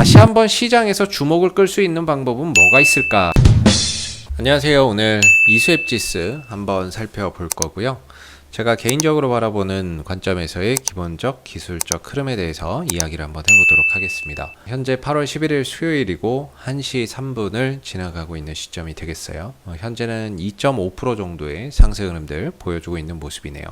다시 한번 시장에서 주목을 끌 수 있는 방법은 뭐가 있을까? 안녕하세요. 오늘 이수앱지스 한번 살펴볼 거고요. 제가 개인적으로 바라보는 관점에서의 기본적 기술적 흐름에 대해서 이야기를 한번 해보도록 하겠습니다. 현재 8월 11일 수요일이고 1시 3분을 지나가고 있는 시점이 되겠어요. 현재는 2.5% 정도의 상승 흐름들 보여주고 있는 모습이네요.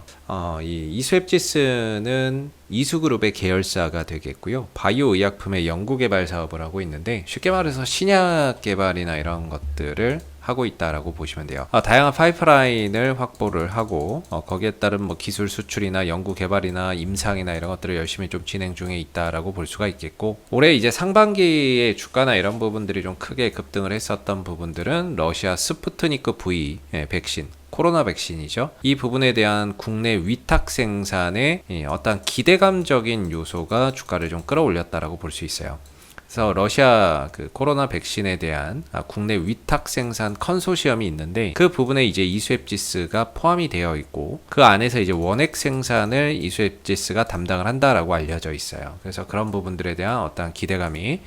이 이수앱지스는 이수그룹의 계열사가 되겠고요. 바이오 의약품의 연구개발 사업을 하고 있는데, 쉽게 말해서 신약 개발이나 이런 것들을 하고 있다라고 보시면 돼요. 다양한 파이프라인을 확보를 하고 거기에 따른 뭐 기술 수출이나 연구 개발이나 임상이나 이런 것들을 열심히 좀 진행 중에 있다라고 볼 수가 있겠고, 올해 이제 상반기에 주가나 이런 부분들이 좀 크게 급등을 했었던 부분들은 러시아 스푸트니크 V 백신, 코로나 백신이죠. 이 부분에 대한 국내 위탁 생산의 어떤 기대감적인 요소가 주가를 좀 끌어올렸다라고 볼 수 있어요. 그래서 러시아 그 코로나 백신에 대한 국내 위탁 생산 컨소시엄이 있는데, 그 부분에 이제 이수앱지스가 포함이 되어 있고, 그 안에서 이제 원액 생산을 이수앱지스가 담당을 한다라고 알려져 있어요. 그래서 그런 부분들에 대한 어떤 기대감이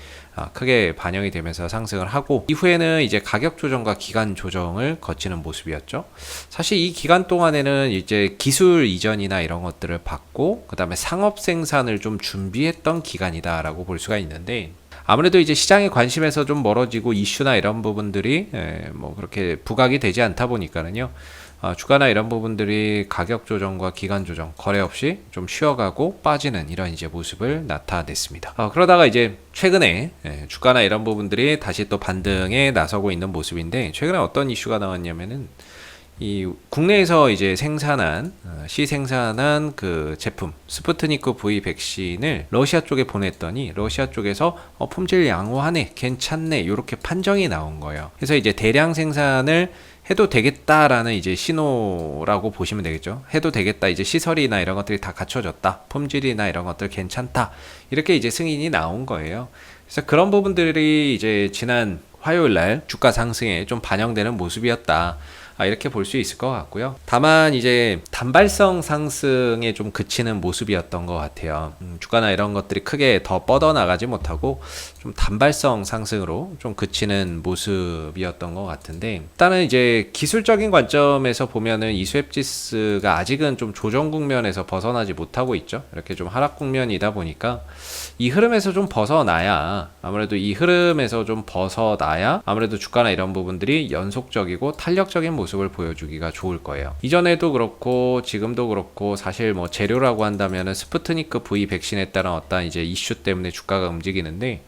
크게 반영이 되면서 상승을 하고, 이후에는 이제 가격 조정과 기간 조정을 거치는 모습이었죠. 사실 이 기간 동안에는 이제 기술 이전이나 이런 것들을 받고, 그 다음에 상업 생산을 좀 준비했던 기간이다라고 볼 수가 있는데, 아무래도 이제 시장의 관심에서 좀 멀어지고 이슈나 이런 부분들이 뭐 그렇게 부각이 되지 않다 보니까는요, 주가나 이런 부분들이 가격 조정과 기간 조정 거래 없이 좀 쉬어가고 빠지는 이런 이제 모습을 나타냈습니다. 그러다가 이제 최근에 주가나 이런 부분들이 다시 또 반등에 나서고 있는 모습인데, 최근에 어떤 이슈가 나왔냐면은 이 국내에서 이제 생산한 시생산한 그 제품 스푸트니크 V 백신을 러시아 쪽에 보냈더니, 러시아 쪽에서 품질 양호하네, 괜찮네, 이렇게 판정이 나온 거예요. 그래서 이제 대량 생산을 해도 되겠다라는 이제 신호라고 보시면 되겠죠. 해도 되겠다, 이제 시설이나 이런 것들이 다 갖춰졌다, 품질이나 이런 것들 괜찮다, 이렇게 이제 승인이 나온 거예요. 그래서 그런 부분들이 이제 지난 화요일 날 주가 상승에 좀 반영되는 모습이었다, 이렇게 볼 수 있을 것 같고요. 다만 이제 단발성 상승에 좀 그치는 모습이었던 것 같아요. 주가나 이런 것들이 크게 더 뻗어나가지 못하고 좀 단발성 상승으로 좀 그치는 모습이었던 것 같은데, 일단은 이제 기술적인 관점에서 보면은 이수앱지스가 아직은 좀 조정 국면에서 벗어나지 못하고 있죠. 이렇게 좀 하락 국면이다 보니까 이 흐름에서 좀 벗어나야, 아무래도 주가나 이런 부분들이 연속적이고 탄력적인 모습을 보여주기가 좋을 거예요. 이전에도 그렇고 지금도 그렇고, 사실 뭐 재료라고 한다면은 스푸트니크 V 백신에 따른 어떤 이제 이슈 때문에 주가가 움직이는데,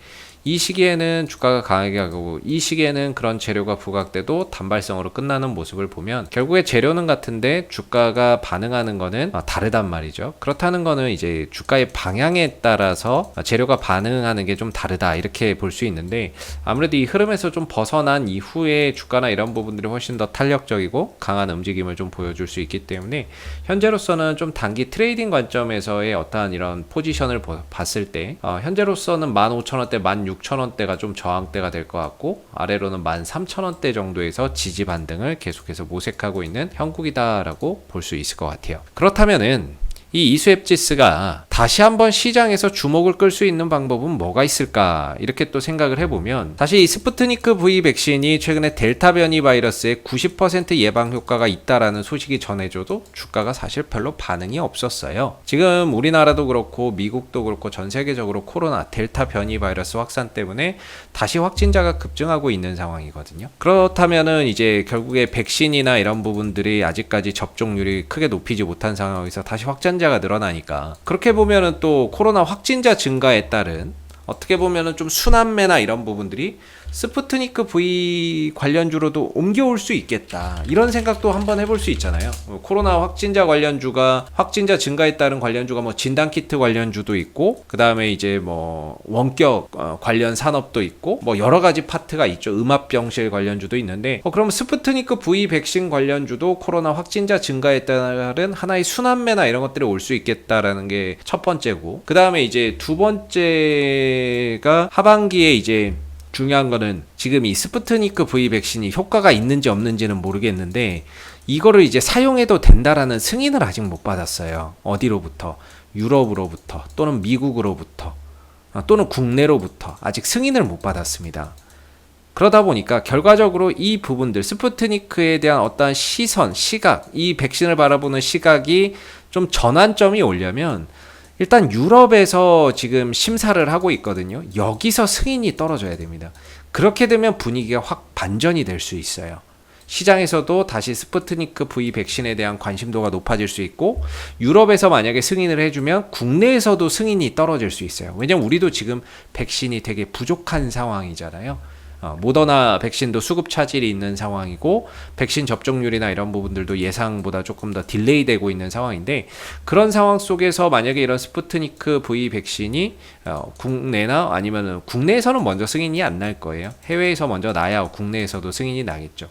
이 시기에는 주가가 강하게 가고, 이 시기에는 그런 재료가 부각돼도 단발성으로 끝나는 모습을 보면, 결국에 재료는 같은데 주가가 반응하는 거는 다르단 말이죠. 그렇다는 거는 이제 주가의 방향에 따라서 재료가 반응하는 게 좀 다르다, 이렇게 볼 수 있는데, 아무래도 이 흐름에서 좀 벗어난 이후에 주가나 이런 부분들이 훨씬 더 탄력적이고 강한 움직임을 좀 보여줄 수 있기 때문에, 현재로서는 좀 단기 트레이딩 관점에서의 어떠한 이런 포지션을 봤을 때 현재로서는 15,000원대, 16,000원대가 좀 저항대가 될 것 같고, 아래로는 13,000원대 정도에서 지지 반등을 계속해서 모색하고 있는 형국이다라고 볼 수 있을 것 같아요. 그렇다면은 이 이수앱지스가 다시 한번 시장에서 주목을 끌 수 있는 방법은 뭐가 있을까, 이렇게 또 생각을 해보면, 사실 이 스푸트니크 V 백신이 최근에 델타 변이 바이러스의 90% 예방 효과가 있다라는 소식이 전해져도 주가가 사실 별로 반응이 없었어요. 지금 우리나라도 그렇고 미국도 그렇고 전 세계적으로 코로나 델타 변이 바이러스 확산 때문에 다시 확진자가 급증하고 있는 상황이거든요. 그렇다면은 이제 결국에 백신이나 이런 부분들이 아직까지 접종률이 크게 높이지 못한 상황에서 다시 확진자가 늘어나니까, 그렇게 보면은 또 코로나 확진자 증가에 따른 어떻게 보면은 좀 순환매나 이런 부분들이 스푸트니크 V 관련주로도 옮겨올 수 있겠다, 이런 생각도 한번 해볼 수 있잖아요. 코로나 확진자 관련주가, 확진자 증가에 따른 관련주가 뭐 진단키트 관련주도 있고, 그 다음에 이제 뭐 원격 관련 산업도 있고, 뭐 여러 가지 파트가 있죠. 음압병실 관련주도 있는데, 그럼 스푸트니크 V 백신 관련주도 코로나 확진자 증가에 따른 하나의 순환매나 이런 것들이 올 수 있겠다라는 게 첫 번째고, 그 다음에 이제 두 번째가 하반기에 이제 중요한 거는, 지금 이 스푸트니크 V 백신이 효과가 있는지 없는지는 모르겠는데, 이거를 이제 사용해도 된다라는 승인을 아직 못 받았어요. 어디로부터? 유럽으로부터 또는 미국으로부터. 또는 국내로부터 아직 승인을 못 받았습니다. 그러다 보니까 결과적으로 이 부분들, 스푸트니크에 대한 어떠한 시선, 시각, 이 백신을 바라보는 시각이 좀 전환점이 오려면 일단 유럽에서 지금 심사를 하고 있거든요. 여기서 승인이 떨어져야 됩니다. 그렇게 되면 분위기가 확 반전이 될 수 있어요. 시장에서도 다시 스푸트니크 V 백신에 대한 관심도가 높아질 수 있고, 유럽에서 만약에 승인을 해주면 국내에서도 승인이 떨어질 수 있어요. 왜냐면 우리도 지금 백신이 되게 부족한 상황이잖아요. 모더나 백신도 수급 차질이 있는 상황이고, 백신 접종률이나 이런 부분들도 예상보다 조금 더 딜레이 되고 있는 상황인데, 그런 상황 속에서 만약에 이런 스푸트니크 V 백신이 국내나 아니면 국내에서는 먼저 승인이 안 날 거예요. 해외에서 먼저 나야 국내에서도 승인이 나겠죠.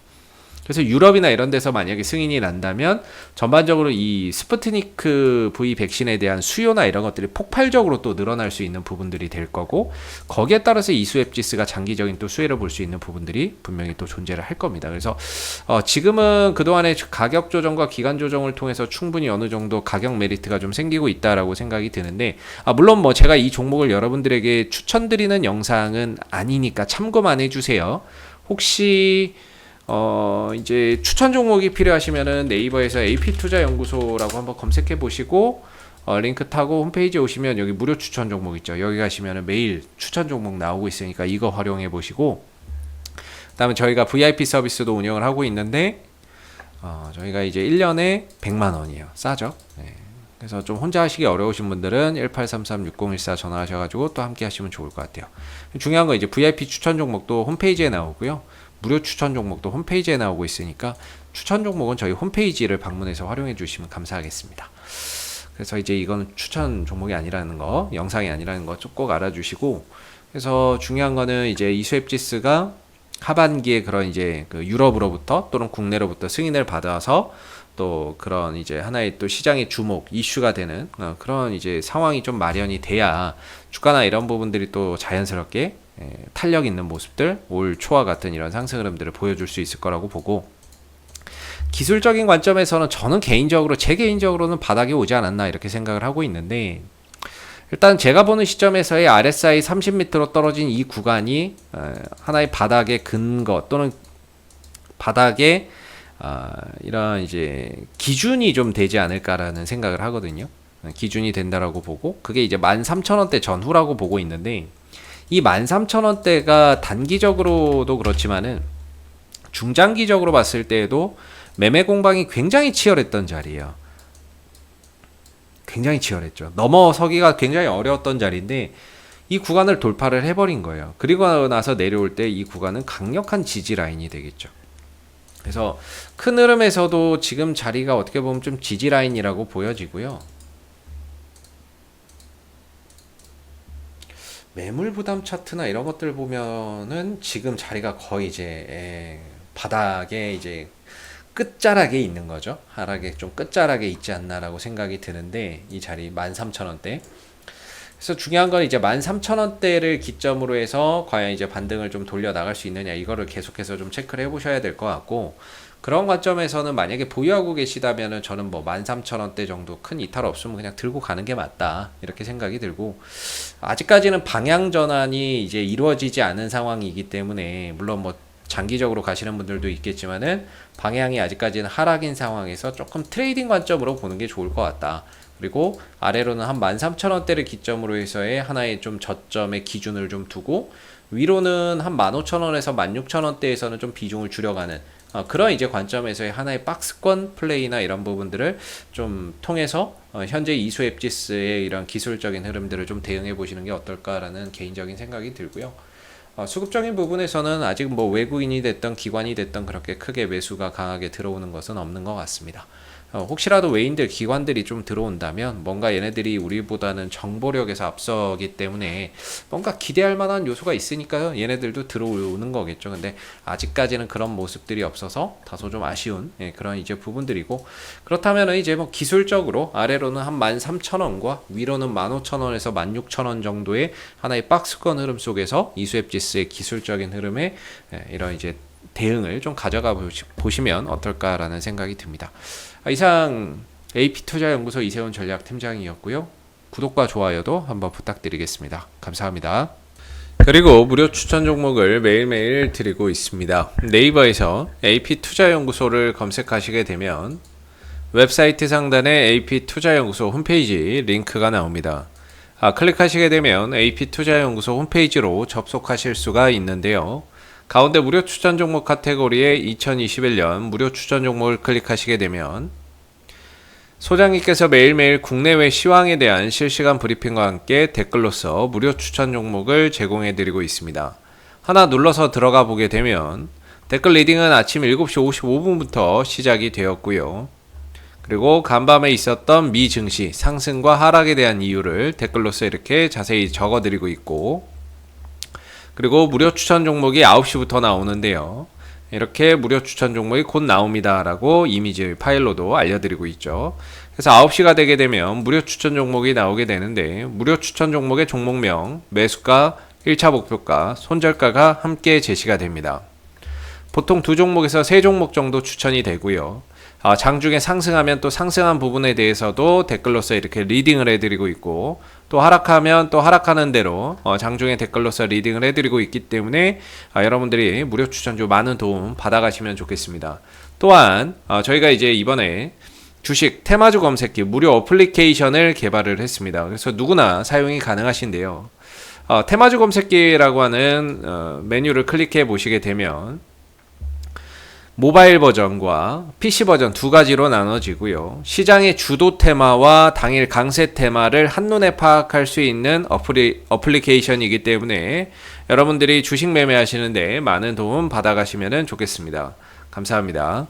그래서 유럽이나 이런 데서 만약에 승인이 난다면 전반적으로 이 스푸트니크 V 백신에 대한 수요나 이런 것들이 폭발적으로 또 늘어날 수 있는 부분들이 될 거고, 거기에 따라서 이수앱지스가 장기적인 또 수혜를 볼 수 있는 부분들이 분명히 또 존재를 할 겁니다. 그래서 지금은 그동안의 가격 조정과 기간 조정을 통해서 충분히 어느 정도 가격 메리트가 좀 생기고 있다라고 생각이 드는데, 물론 뭐 제가 이 종목을 여러분들에게 추천드리는 영상은 아니니까 참고만 해주세요. 혹시 이제 추천 종목이 필요하시면은 네이버에서 AP투자연구소라고 한번 검색해 보시고, 링크 타고 홈페이지에 오시면 여기 무료 추천 종목 있죠. 여기 가시면은 매일 추천 종목 나오고 있으니까 이거 활용해 보시고, 그다음에 저희가 VIP 서비스도 운영을 하고 있는데, 저희가 이제 1년에 100만 원이에요. 싸죠? 네. 그래서 좀 혼자 하시기 어려우신 분들은 1833-6014 전화하셔가지고 또 함께 하시면 좋을 것 같아요. 중요한 건 이제 VIP 추천 종목도 홈페이지에 나오고요. 무료 추천 종목도 홈페이지에 나오고 있으니까 추천 종목은 저희 홈페이지를 방문해서 활용해 주시면 감사하겠습니다. 그래서 이제 이건 추천 종목이 아니라는 거, 영상이 아니라는 거 꼭 알아주시고, 그래서 중요한 거는 이제 이수앱지스가 하반기에 그런 이제 그 유럽으로부터 또는 국내로부터 승인을 받아서 또 그런 이제 하나의 또 시장의 주목, 이슈가 되는 그런 이제 상황이 좀 마련이 돼야 주가나 이런 부분들이 또 자연스럽게 탄력 있는 모습들, 올 초와 같은 이런 상승 흐름들을 보여줄 수 있을 거라고 보고, 기술적인 관점에서는 저는 제 개인적으로는 바닥에 오지 않았나 이렇게 생각을 하고 있는데, 일단 제가 보는 시점에서의 RSI 30m로 떨어진 이 구간이 하나의 바닥의 근거 또는 바닥의 이런 이제 기준이 좀 되지 않을까라는 생각을 하거든요. 기준이 된다라고 보고, 그게 이제 13,000원대 전후라고 보고 있는데, 이 13,000원대가 단기적으로도 그렇지만은 중장기적으로 봤을 때에도 매매 공방이 굉장히 치열했던 자리예요. 굉장히 치열했죠. 넘어서기가 굉장히 어려웠던 자리인데 이 구간을 돌파를 해버린 거예요. 그리고 나서 내려올 때 이 구간은 강력한 지지 라인이 되겠죠. 그래서 큰 흐름에서도 지금 자리가 어떻게 보면 좀 지지 라인이라고 보여지고요. 매물 부담 차트나 이런 것들 보면은 지금 자리가 거의 이제 바닥에 이제 끝자락에 있는 거죠. 하락에 좀 끝자락에 있지 않나라고 생각이 드는데, 이 자리 13,000원대. 그래서 중요한 건 이제 13,000원대를 기점으로 해서 과연 이제 반등을 좀 돌려 나갈 수 있느냐, 이거를 계속해서 좀 체크를 해보셔야 될 것 같고, 그런 관점에서는 만약에 보유하고 계시다면은 저는 뭐 13,000원대 정도 큰 이탈 없으면 그냥 들고 가는 게 맞다 이렇게 생각이 들고, 아직까지는 방향 전환이 이제 이루어지지 않은 상황이기 때문에, 물론 뭐 장기적으로 가시는 분들도 있겠지만은 방향이 아직까지는 하락인 상황에서 조금 트레이딩 관점으로 보는 게 좋을 것 같다. 그리고 아래로는 한 13,000원대를 기점으로 해서의 하나의 좀 저점의 기준을 좀 두고, 위로는 한 15,000원에서 16,000원대에서는 좀 비중을 줄여가는 그런 이제 관점에서의 하나의 박스권 플레이나 이런 부분들을 좀 통해서 현재 이수앱지스의 이런 기술적인 흐름들을 좀 대응해 보시는 게 어떨까라는 개인적인 생각이 들고요. 수급적인 부분에서는 아직 뭐 외국인이 됐던 기관이 됐던 그렇게 크게 매수가 강하게 들어오는 것은 없는 것 같습니다. 혹시라도 외인들, 기관들이 좀 들어온다면 뭔가 얘네들이 우리보다는 정보력에서 앞서기 때문에 뭔가 기대할 만한 요소가 있으니까요. 얘네들도 들어오는 거겠죠. 근데 아직까지는 그런 모습들이 없어서 다소 좀 아쉬운 그런 이제 부분들이고, 그렇다면 이제 뭐 기술적으로 아래로는 한 13,000원과 위로는 15,000원에서 16,000원 정도의 하나의 박스권 흐름 속에서 이수앱지스의 기술적인 흐름에 이런 이제 대응을 좀 가져가 보시면 어떨까라는 생각이 듭니다. 이상 AP투자연구소 이세훈 전략팀장이었고요. 구독과 좋아요도 한번 부탁드리겠습니다. 감사합니다. 그리고 무료 추천 종목을 매일매일 드리고 있습니다. 네이버에서 AP투자연구소를 검색하시게 되면 웹사이트 상단에 AP투자연구소 홈페이지 링크가 나옵니다. 클릭하시게 되면 AP투자연구소 홈페이지로 접속하실 수가 있는데요. 가운데 무료 추천 종목 카테고리에 2021년 무료 추천 종목을 클릭하시게 되면 소장님께서 매일매일 국내외 시황에 대한 실시간 브리핑과 함께 댓글로서 무료 추천 종목을 제공해 드리고 있습니다. 하나 눌러서 들어가 보게 되면 댓글 리딩은 아침 7시 55분부터 시작이 되었고요. 그리고 간밤에 있었던 미 증시 상승과 하락에 대한 이유를 댓글로서 이렇게 자세히 적어 드리고 있고, 그리고 무료 추천 종목이 9시부터 나오는데요. 이렇게 무료 추천 종목이 곧 나옵니다 라고 이미지 파일로도 알려드리고 있죠. 그래서 9시가 되게 되면 무료 추천 종목이 나오게 되는데, 무료 추천 종목의 종목명, 매수가, 1차 목표가, 손절가가 함께 제시가 됩니다. 보통 2종목에서 3종목 정도 추천이 되고요. 장중에 상승하면 또 상승한 부분에 대해서도 댓글로서 이렇게 리딩을 해드리고 있고, 또 하락하면 또 하락하는 대로 장중에 댓글로서 리딩을 해드리고 있기 때문에 여러분들이 무료 추천주 많은 도움 받아가시면 좋겠습니다. 또한 저희가 이제 이번에 주식 테마주 검색기 무료 어플리케이션을 개발을 했습니다. 그래서 누구나 사용이 가능하신데요. 테마주 검색기라고 하는 메뉴를 클릭해 보시게 되면 모바일 버전과 PC 버전 두 가지로 나눠지고요. 시장의 주도 테마와 당일 강세 테마를 한눈에 파악할 수 있는 어플리케이션이기 때문에 여러분들이 주식 매매하시는데 많은 도움 받아가시면 좋겠습니다. 감사합니다.